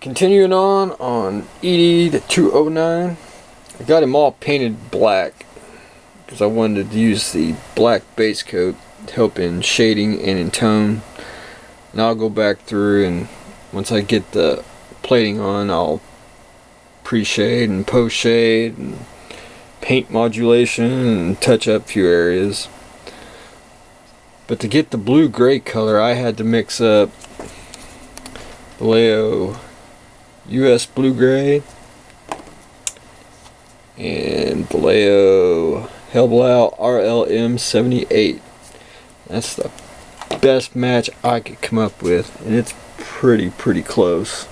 Continuing on ED-209, I got him all painted black because I wanted to use the black base coat to help in shading and in tone. Now I'll go back through, and once I get the plating on, I'll pre-shade and post-shade and paint modulation and touch up a few areas. But to get the blue-gray color, I had to mix up Vallejo US Blue-Gray and Vallejo Hellblau RLM 78. That's the best match I could come up with, and it's pretty close.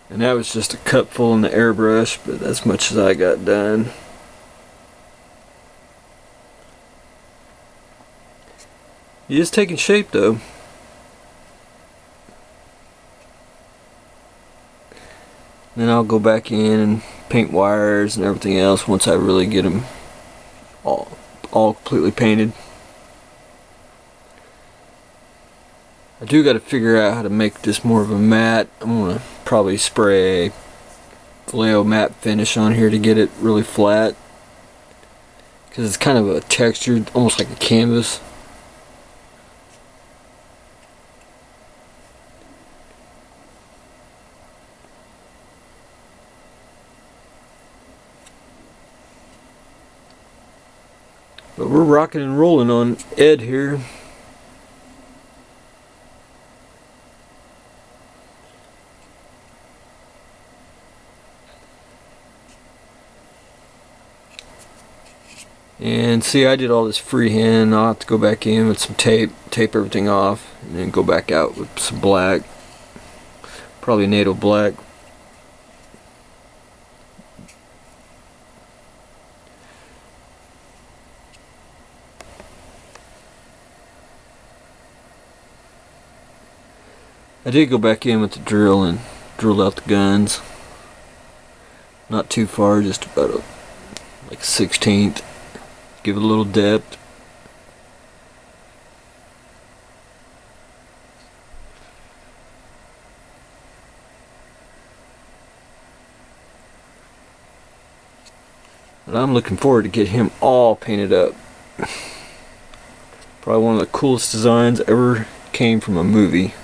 And that was just a cupful in the airbrush, but that's much as I got done. He is taking shape though. Then I'll go back in and paint wires and everything else once I really get them all completely painted. I do got to figure out how to make this more of a matte. I'm going to probably spray Vallejo matte finish on here to get it really flat, because it's kind of a textured, almost like a canvas. But we're rocking and rolling on Ed here. And see, I did all this freehand. I'll have to go back in with some tape everything off, and then go back out with some black, probably NATO black. I did go back in with the drill and drilled out the guns. Not too far, just about like a 1/16. Give it a little depth. But I'm looking forward to get him all painted up. Probably one of the coolest designs ever came from a movie.